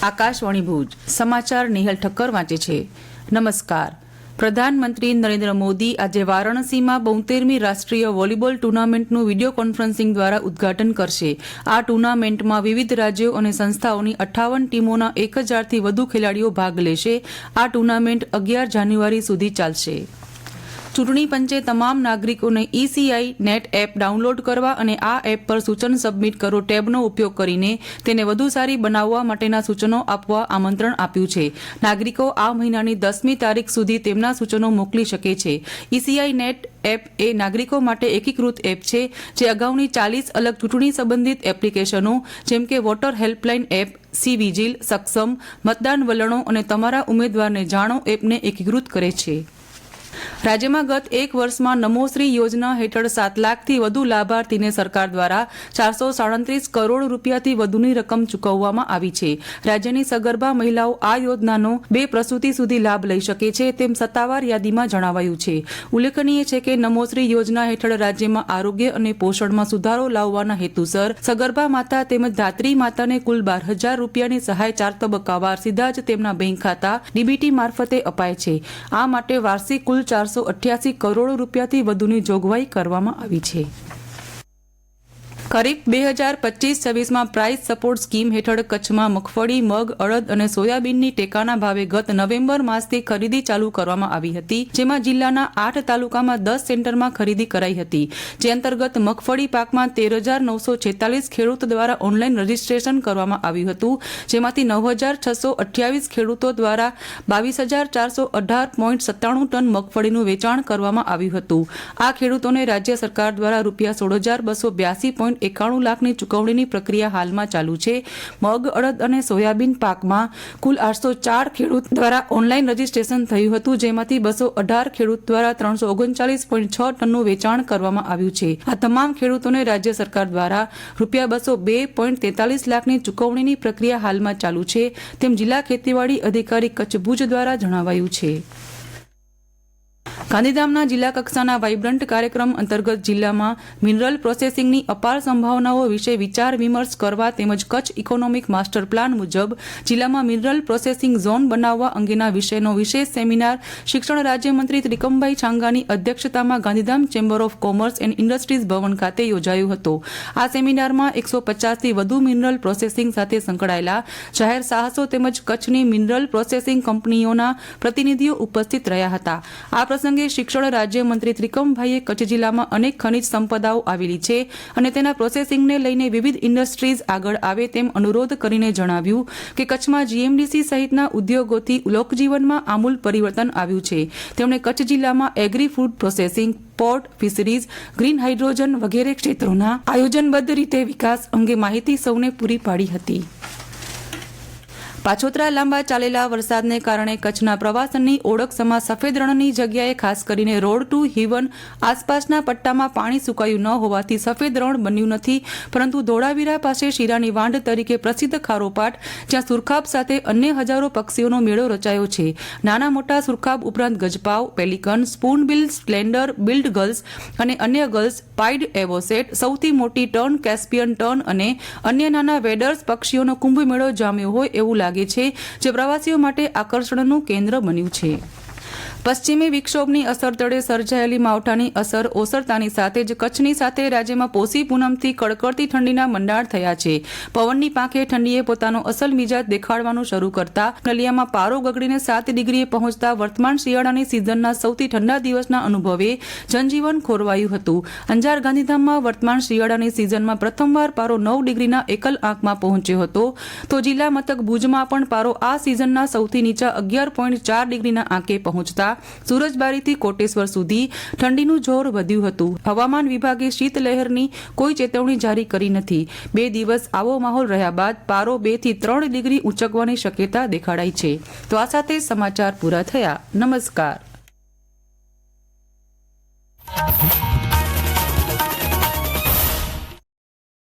આકાશવાણી ભુજ સમાચાર નિહલ ઠક્કર વાંચે છે। નમસ્કાર। પ્રધાનમંત્રી નરેન્દ્ર મોદી આજે વારાણસીમાં 72મી રાષ્ટ્રીય વોલીબોલ ટુર્નામેન્ટનું વિડીયો કોન્ફરન્સિંગ દ્વારા ઉદ્ઘાટન કરશે। આ ટુર્નામેન્ટમાં વિવિધ રાજ્યો અને સંસ્થાઓની 58 ટીમોના 1000થી વધુ ખેલાડીઓ ભાગ લેશે। આ ટુર્નામેન્ટ 11 જાન્યુઆરી સુધી ચાલશે। ચૂંટણી પંચે તમામ નાગરિકોને ECI નેટ એપ ડાઉનલોડ કરવા અને આ એપ પર સૂચન સબમિટ કરો ટેબનો ઉપયોગ કરીને તેને વધુ સારી બનાવવા માટેના સૂચનો આપવા આમંત્રણ આપ્યું છે। નાગરિકો આ મહિનાની 10મી તારીખ સુધી તેમના સૂચનો મોકલી શકે છે। ECI નેટ એપ એ નાગરિકો માટે એકીકૃત એપ છે જે અગાઉની 40 અલગ ચૂંટણી સંબંધિત એપ્લિકેશનો જેમ કે વોટર હેલ્પલાઇન એપ, સી-વિજિલ, સક્ષમ, મતદાન વલણો અને તમારા ઉમેદવારને જાણો એપને એકીકૃત કરે છે। રાજ્યમાં ગત એક વર્ષમાં નમોશ્રી યોજના હેઠળ 7 લાખથી વધુ લાભાર્થીને સરકાર દ્વારા 437 કરોડ રૂપિયાથી વધુની રકમ ચૂકવવામાં આવી છે। રાજ્યની સગર્ભા મહિલાઓ આ યોજનાનો 2 પ્રસૂતિ સુધી લાભ લઈ શકે છે તેમ સત્તાવાર યાદીમાં જણાવાયું છે। ઉલ્લેખનીય છે કે નમોશ્રી યોજના હેઠળ રાજ્યમાં આરોગ્ય અને પોષણમાં સુધારો લાવવાના હેતુસર સગર્ભા માતા તેમજ ધાત્રી માતાને કુલ 12,000 રૂપિયાની સહાય 4 તબક્કાવાર સીધા જ તેમના બેંક ખાતા DBT મારફતે અપાય છે। આ માટે વાર્ષિક કુલ 488 કરોડ રૂપિયાથી વધુની જોગવાઈ કરવામાં આવી છે। ખરીફ 2025-26માં પ્રાઇસ સપોર્ટ સ્કીમ હેઠળ કચ્છમાં મગફળી, મગ, અડદ અને સોયાબીનની ટેકાના ભાવે ગત નવેમ્બર માસથી ખરીદી ચાલુ કરવામાં આવી હતી, જેમાં જિલ્લાના 8 તાલુકામાં 10 સેન્ટરમાં ખરીદી કરાઈ હતી। જે અંતર્ગત મગફળી પાકમાં 13,946 ખેડૂતો દ્વારા ઓનલાઈન રજીસ્ટ્રેશન કરવામાં આવ્યું હતું, જેમાંથી 9,628 ખેડૂતો દ્વારા 22,418.97 ટન મગફળીનું વેચાણ કરવામાં આવ્યું હતું। આ ખેડૂતોને રાજ્ય સરકાર દ્વારા ₹16,282.91 લાખની ચૂકવણીની પ્રક્રિયા હાલમાં ચાલુ છે। મગ, અડદ અને સોયાબીન પાકમાં કુલ 804 ખેડૂત દ્વારા ઓનલાઈન રજીસ્ટ્રેશન થયું હતું, જેમાંથી 218 ખેડૂત દ્વારા 339.6 ટનનું વેચાણ કરવામાં આવ્યું છે। આ તમામ ખેડૂતોને રાજ્ય સરકાર દ્વારા ₹202.43 લાખની ચૂકવણીની પ્રક્રિયા હાલમાં ચાલુ છે તેમ જિલ્લા ખેતીવાડી અધિકારી કચ્છ ભુજ દ્વારા જણાવાયું છે। ગાંધીધામના જિલ્લા કક્ષાના વાઇબ્રન્ટ કાર્યક્રમ અંતર્ગત જિલ્લામાં મિનરલ પ્રોસેસિંગની અપાર સંભાવનાઓ વિશે વિચાર વિમર્શ કરવા તેમજ કચ્છ ઇકોનોમિક માસ્ટર પ્લાન મુજબ જિલ્લામાં મિનરલ પ્રોસેસિંગ ઝોન બનાવવા અંગેના વિષયનો વિશેષ સેમિનાર શિક્ષણ રાજ્યમંત્રી ત્રિકમભાઈ છાંગાની અધ્યક્ષતામાં Gandhidham chamber of commerce and industries ભવન ખાતે યોજાયો હતો। આ સેમિનારમાં 150થી વધુ મિનરલ પ્રોસેસિંગ સાથે સંકળાયેલા જાહેર સાહસો તેમજ કચ્છની મિનરલ પ્રોસેસિંગ કંપનીઓના પ્રતિનિધિઓ ઉપસ્થિત રહ્યા હતા। આ પ્રસંગે શિક્ષણ રાજ્યમંત્રી ત્રિકમભાઈએ કચ્છ જિલ્લામાં અનેક ખનિજ સંપદાઓ આવેલી છે અને તેના પ્રોસેસિંગને લઈને વિવિધ ઇન્ડસ્ટ્રીઝ આગળ આવે તેમ અનુરોધ કરીને જણાવ્યું કે કચ્છમાં GMDC સહિતના ઉદ્યોગોથી લોકજીવનમાં આમૂલ પરિવર્તન આવ્યું છે। તેમણે કચ્છ જિલ્લામાં agri food processing, port, fisheries, green hydrogen વગેરે ક્ષેત્રોના આયોજનબદ્ધ રીતે વિકાસ અંગે માહિતી સૌને પૂરી પાડી હતી। પાછોતરા લાંબા ચાલેલા વરસાદને કારણે કચ્છના પ્રવાસનની ઓળખ સમા સફેદ રણની જગ્યાએ ખાસ કરીને રોડ ટુ હિવન આસપાસના પટ્ટામાં પાણી સુકાયું ન હોવાથી સફેદ રણ બન્યું નથી, પરંતુ ધોળાવીરા પાસે શીરાની વાંઢ તરીકે પ્રસિદ્ધ ખારોપાટ જ્યાં સુરખાબ સાથે અન્ય હજારો પક્ષીઓનો મેળો રચાયો છે। નાના મોટા સુરખાબ ઉપરાંત ગજપાવ, પેલિકન, સ્પૂનબિલ, સ્પ્લેન્ડર, બિલ્ડ ગલ્સ અને અન્ય ગલ્સ, પાઇડ એવોસેટ, સૌથી મોટી ટર્ન, કેસ્પિયન ટર્ન અને અન્ય નાના વેડર્સ પક્ષીઓનો કુંભ મેળો જામ્યો હોય એવું લાગે છે, જે પ્રવાસીઓ માટે આકર્ષણનું કેન્દ્ર બન્યું છે। પશ્ચિમી વિક્ષોભની અસર તળે સર્જાયેલી માવઠાની અસર ઓસરતાની સાથે જ કચ્છની સાથે રાજ્યમાં પોષી પૂનમથી કડકડતી ઠંડીના મંડાણ થયા છે। પવનની પાંખે ઠંડીએ પોતાનો અસલ મિજાજ દેખાડવાનું શરૂ કરતા નલિયામાં પારો ગગડીને 7 ડિગ્રીએ પહોંચતા વર્તમાન શિયાળાની સિઝનના સૌથી ઠંડા દિવસના અનુભવે જનજીવન ખોરવાયું હતું। અંજાર ગાંધીધામમાં વર્તમાન શિયાળાની સિઝનમાં પ્રથમવાર પારો 9 ડિગ્રીના એકલ આંકમાં પહોંચ્યો હતો, તો જિલ્લા મથક ભુજમાં પણ પારો આ સિઝનના સૌથી નીચા 11.4 ડિગ્રીના આંકે પહોંચતા સુરજબારીથી કોટેશ્વર સુધી ઠંડીનું જોર વધ્યું હતું। હવામાન વિભાગે શીતલહેરની કોઈ ચેતવણી જારી કરી નથી। 2 દિવસ આવો માહોલ રહ્યા બાદ પારો 2 થી 3 ડિગ્રી ઊંચકવાની શક્યતા દેખાડાઈ છે। તો આ સાથે સમાચાર પૂરા થયા। નમસ્કાર।